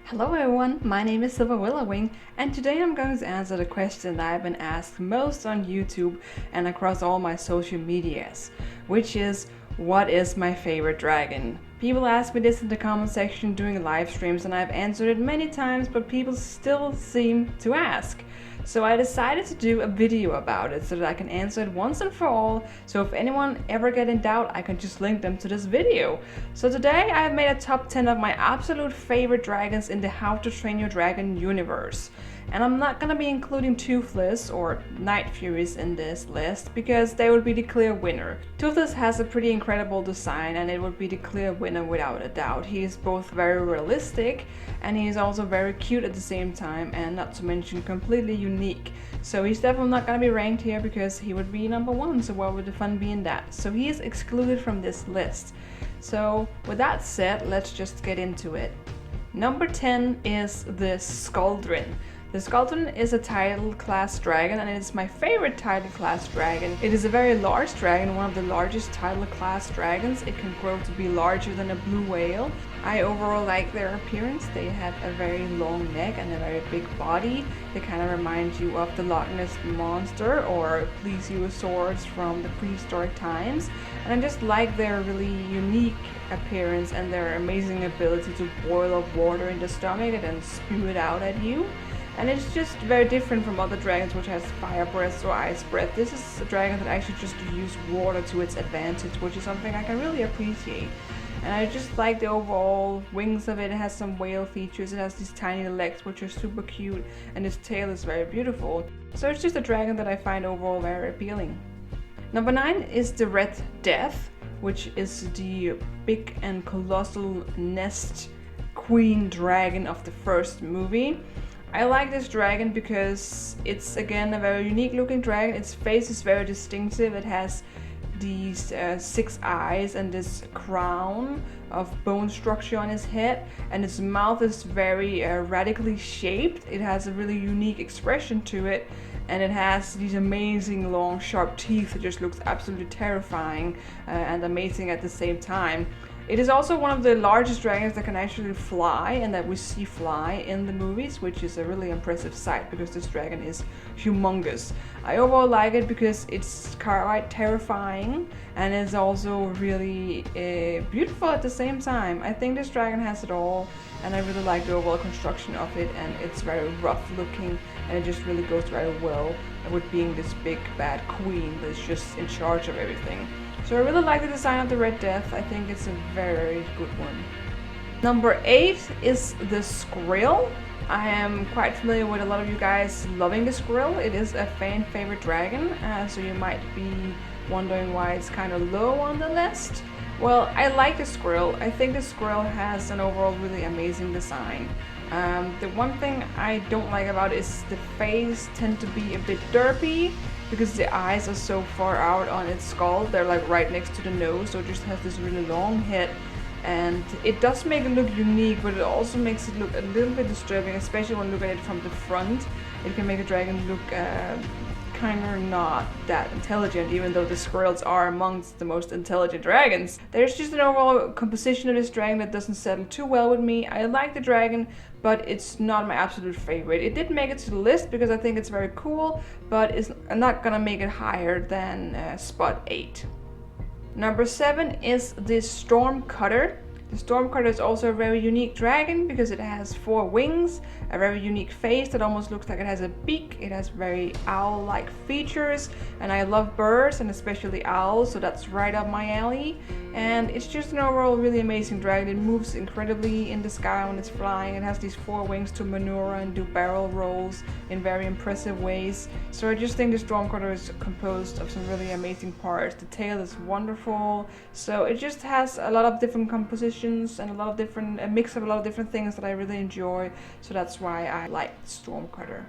Hello everyone, my name is Silver Willowwing, and today I'm going to answer the question that I've been asked most on YouTube and across all my social medias, which is, what is my favorite dragon? People ask me this in the comment section during live streams and I've answered it many times, but people still seem to ask. So I decided to do a video about it so that I can answer it once and for all, so if anyone ever get in doubt, I can just link them to this video. So today I have made a top 10 of my absolute favorite dragons in the How to Train Your Dragon universe. And I'm not gonna be including Toothless or Night Furies in this list because they would be the clear winner. Toothless has a pretty incredible design and it would be the clear winner without a doubt. He is both very realistic and he is also very cute at the same time, and not to mention completely unique. So he's definitely not gonna be ranked here because he would be number one, so what would the fun be in that? So he is excluded from this list. So with that said, let's just get into it. Number 10 is the Scauldron. The Scauldron is a title class dragon and it is my favorite title class dragon. It is a very large dragon, one of the largest title class dragons. It can grow to be larger than a blue whale. I overall like their appearance. They have a very long neck and a very big body. They kind of remind you of the Loch Ness Monster or plesiosaurs from the prehistoric times. And I just like their really unique appearance and their amazing ability to boil up water in the stomach and then spew it out at you. And it's just very different from other dragons which has fire breath or ice breath. This is a dragon that actually just uses water to its advantage, which is something I can really appreciate. And I just like the overall wings of it. It has some whale features. It has these tiny legs which are super cute, and its tail is very beautiful. So it's just a dragon that I find overall very appealing. Number 9 is the Red Death, which is the big and colossal nest queen dragon of the first movie. I like this dragon because it's again a very unique looking dragon. Its face is very distinctive. It has these 6 eyes and this crown of bone structure on its head, and its mouth is very radically shaped. It has a really unique expression to it, and it has these amazing long sharp teeth that just looks absolutely terrifying and amazing at the same time. It is also one of the largest dragons that can actually fly and that we see fly in the movies, which is a really impressive sight because this dragon is humongous. I overall like it because it's quite terrifying and is also really beautiful at the same time. I think this dragon has it all, and I really like the overall construction of it, and it's very rough looking and it just really goes very well with being this big bad queen that's just in charge of everything. So I really like the design of the Red Death. I think it's a very good one. Number 8 is the Skrill. I am quite familiar with a lot of you guys loving the Skrill. It is a fan favorite dragon, so you might be wondering why it's kind of low on the list. Well, I like the Skrill. I think the Skrill has an overall really amazing design. The one thing I don't like about it is the face tend to be a bit derpy, because the eyes are so far out on its skull. They're like right next to the nose, so it just has this really long head, and it does make it look unique, but it also makes it look a little bit disturbing, especially when you look at it from the front. It can make a dragon look kind of not that intelligent, even though the Skrills are amongst the most intelligent dragons. There's just an overall composition of this dragon that doesn't settle too well with me. I like the dragon, but it's not my absolute favorite. It did make it to the list because I think it's very cool, but it's not gonna make it higher than spot 8. Number 7 is the Stormcutter. The Stormcutter is also a very unique dragon because it has 4 wings, a very unique face that almost looks like it has a beak. It has very owl-like features, and I love birds and especially owls, so that's right up my alley. And it's just an overall really amazing dragon. It moves incredibly in the sky when it's flying. It has these 4 wings to maneuver and do barrel rolls in very impressive ways. So I just think the Stormcutter is composed of some really amazing parts. The tail is wonderful, so it just has a lot of different compositions and a mix of a lot of different things that I really enjoy, so that's why I like Stormcutter.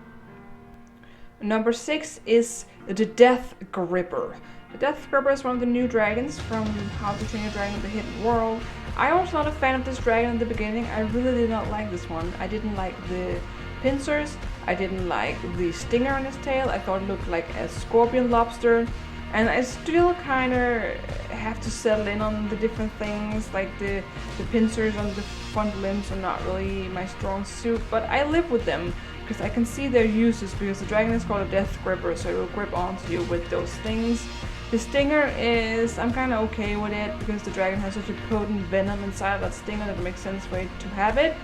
Number 6 is the Deathgripper. The Deathgripper is one of the new dragons from How to Train Your Dragon: The Hidden World. I was not a fan of this dragon in the beginning. I really did not like this one. I didn't like the pincers. I didn't like the stinger on his tail. I thought it looked like a scorpion lobster. And I still kind of have to settle in on the different things, like the pincers on the front limbs are not really my strong suit, but I live with them because I can see their uses, because the dragon is called a Deathgripper, so it will grip onto you with those things. The stinger is, I'm kind of okay with it because the dragon has such a potent venom inside of that stinger that it makes sense for it to have it.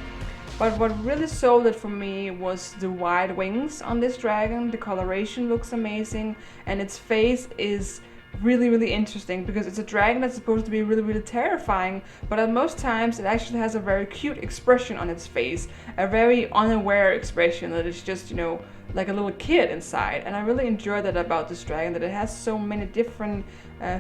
But what really sold it for me was the wide wings on this dragon. The coloration looks amazing, and its face is really interesting because it's a dragon that's supposed to be really terrifying, but at most times it actually has a very cute expression on its face, a very unaware expression that is just, you know, like a little kid inside. And I really enjoy that about this dragon, that it has so many different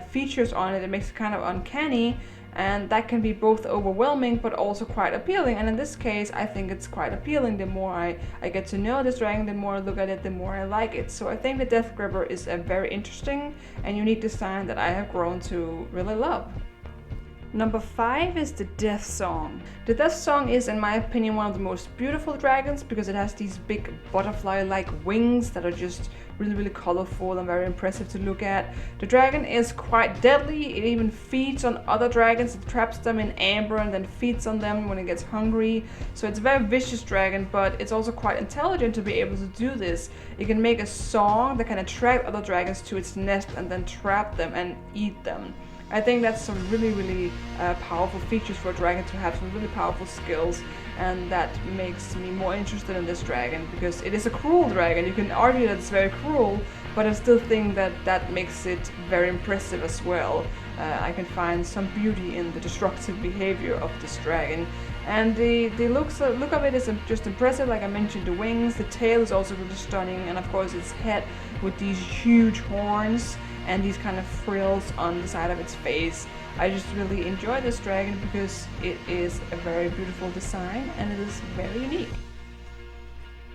features on it. It makes it kind of uncanny, and that can be both overwhelming but also quite appealing. And in this case, I think it's quite appealing. The more I get to know this dragon, the more I look at it, the more I like it. So I think the Deathgripper is a very interesting and unique design that I have grown to really love. Number 5 is the Death Song. The Death Song is, in my opinion, one of the most beautiful dragons because it has these big butterfly-like wings that are just really colorful and very impressive to look at. The dragon is quite deadly. It even feeds on other dragons. It traps them in amber and then feeds on them when it gets hungry. So it's a very vicious dragon, but it's also quite intelligent to be able to do this. It can make a song that can attract other dragons to its nest and then trap them and eat them. I think that's some really powerful features for a dragon to have, some really powerful skills, and that makes me more interested in this dragon because it is a cruel dragon. You can argue that it's very cruel, but I still think that that makes it very impressive as well. I can find some beauty in the destructive behavior of this dragon. And the look of it is just impressive. Like I mentioned, the wings, the tail is also really stunning, and of course its head with these huge horns and these kind of frills on the side of its face. I just really enjoy this dragon because it is a very beautiful design and it is very unique.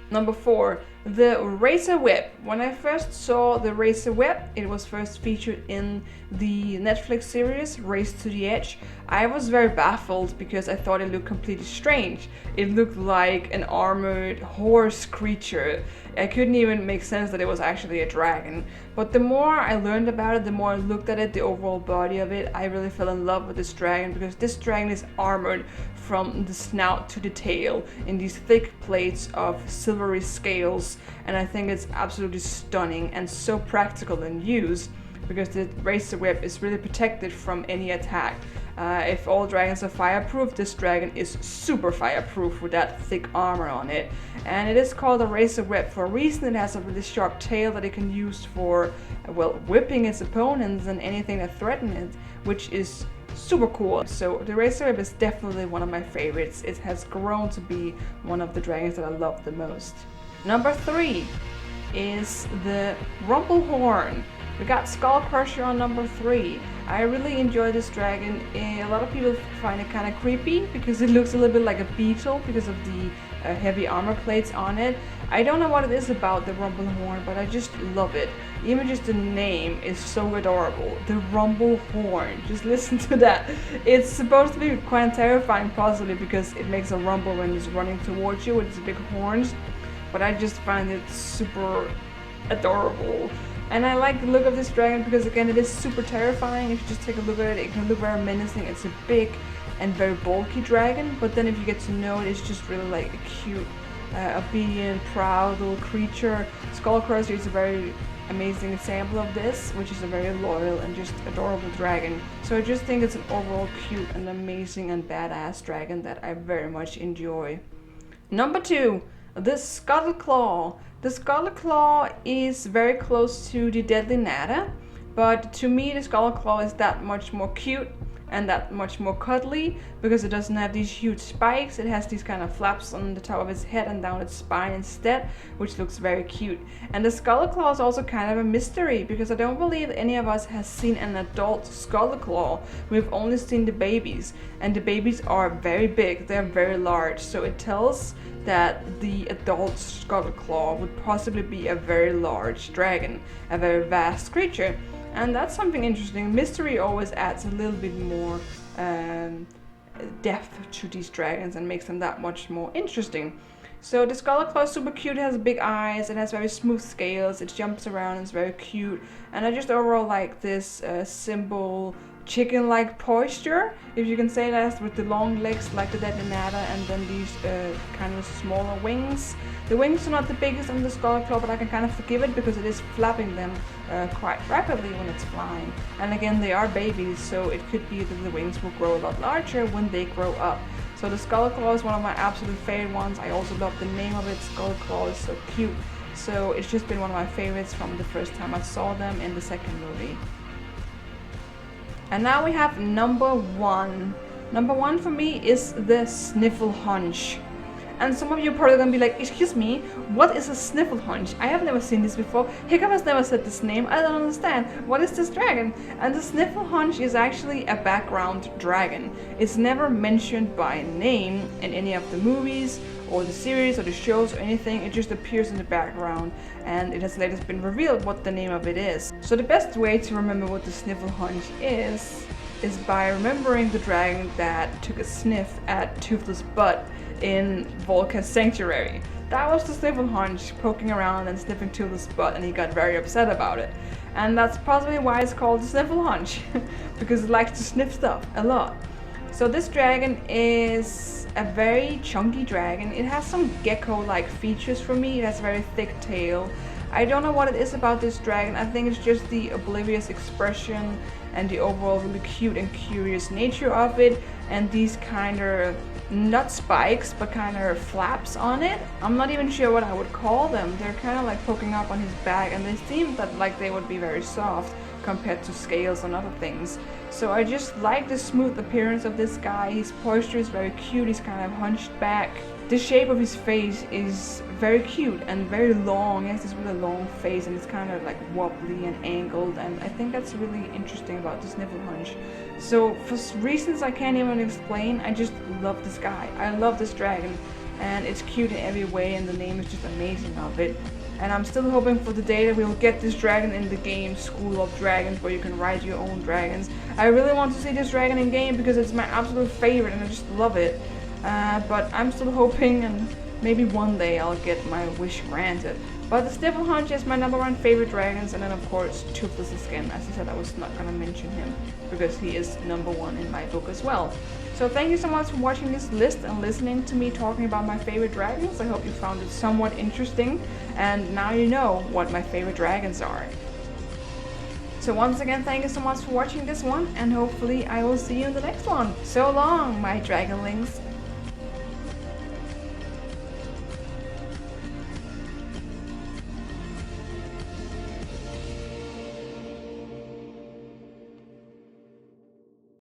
Number 4, the Razorwhip. When I first saw the Razorwhip, it was first featured in the Netflix series Race to the Edge. I was very baffled because I thought it looked completely strange. It looked like an armored horse creature. I couldn't even make sense that it was actually a dragon. But the more I learned about it, the more I looked at it, the overall body of it, I really fell in love with this dragon because this dragon is armored from the snout to the tail in these thick plates of silvery scales, and I think it's absolutely stunning and so practical in use because the Razorwhip is really protected from any attack. If all dragons are fireproof, this dragon is super fireproof with that thick armor on it. And it is called a Razorwhip for a reason. It has a really sharp tail that it can use for, well, whipping its opponents and anything that threatens it, which is super cool. So the Razorwhip is definitely one of my favorites. It has grown to be one of the dragons that I love the most. Number 3 is the Rumblehorn. We got Skullcrusher on number 3. I really enjoy this dragon. A lot of people find it kind of creepy because it looks a little bit like a beetle because of the heavy armor plates on it. I don't know what it is about the Rumblehorn, but I just love it. Even just the name is so adorable. The Rumblehorn. Just listen to that. It's supposed to be quite terrifying possibly because it makes a rumble when it's running towards you with its big horns. But I just find it super adorable. And I like the look of this dragon because, again, it is super terrifying. If you just take a look at it, it can look very menacing. It's a big and very bulky dragon, but then if you get to know it, it's just really like a cute, obedient, proud little creature. Skullcrusher is a very amazing example of this, which is a very loyal and just adorable dragon. So I just think it's an overall cute and amazing and badass dragon that I very much enjoy. Number 2, the Scuttleclaw. The Scuttleclaw is very close to the Deadly Nada, but to me the Scuttleclaw is that much more cute and that much more cuddly because it doesn't have these huge spikes. It has these kind of flaps on the top of its head and down its spine instead, which looks very cute. And the Scuttleclaw is also kind of a mystery because I don't believe any of us has seen an adult Scuttleclaw. We've only seen the babies, and the babies are very big, they're very large, so it tells that the adult Scuttleclaw would possibly be a very large dragon, a very vast creature. And that's something interesting. Mystery always adds a little bit more depth to these dragons and makes them that much more interesting. So the Scuttleclaw is super cute. It has big eyes. It has very smooth scales. It jumps around. It's very cute. And I just overall like this simple chicken-like posture, if you can say that, with the long legs like the Detonata, and then these kind of smaller wings. The wings are not the biggest on the Scuttleclaw, but I can kind of forgive it because it is flapping them quite rapidly when it's flying. And again, they are babies, so it could be that the wings will grow a lot larger when they grow up. So the Scuttleclaw is one of my absolute favorite ones. I also love the name of it. Scuttleclaw is so cute. So it's just been one of my favorites from the first time I saw them in the second movie. And now we have number one. Number one for me is the Snifflehunch. And some of you are probably gonna be like, excuse me, what is a Snifflehunch? I have never seen this before. Hiccup has never said this name. I don't understand. What is this dragon? And the Snifflehunch is actually a background dragon. It's never mentioned by name in any of the movies or the series or the shows or anything. It just appears in the background, and it has later been revealed what the name of it is. So the best way to remember what the Snifflehunch is by remembering the dragon that took a sniff at Toothless butt in Volca's sanctuary. That was the Snifflehunch poking around and sniffing Toothless butt, and he got very upset about it. And that's possibly why it's called the Snifflehunch, because it likes to sniff stuff a lot. So this dragon is a very chunky dragon. It has some gecko-like features for me. It has a very thick tail. I don't know what it is about this dragon. I think it's just the oblivious expression and the overall really cute and curious nature of it, and these kind of, not spikes, but kind of flaps on it. I'm not even sure what I would call them. They're kind of like poking up on his back, and they seem that like they would be very soft compared to scales and other things. So I just like the smooth appearance of this guy. His posture is very cute. He's kind of hunched back. The shape of his face is very cute and very long. He has this really long face, and it's kind of like wobbly and angled, and I think that's really interesting about the Snifflehunch. So for reasons I can't even explain, I just love this guy. I love this dragon, and it's cute in every way, and the name is just amazing of it. And I'm still hoping for the day that we will get this dragon in the game School of Dragons, where you can ride your own dragons. I really want to see this dragon in game because it's my absolute favorite and I just love it. But I'm still hoping, and maybe one day I'll get my wish granted. But the Snifflehunch is my number one favorite dragons, and then of course Toothless again. As I said, I was not gonna mention him because he is number one in my book as well. So thank you so much for watching this list and listening to me talking about my favorite dragons. I hope you found it somewhat interesting, and now you know what my favorite dragons are. So once again, thank you so much for watching this one, and hopefully I will see you in the next one. So long, my dragonlings.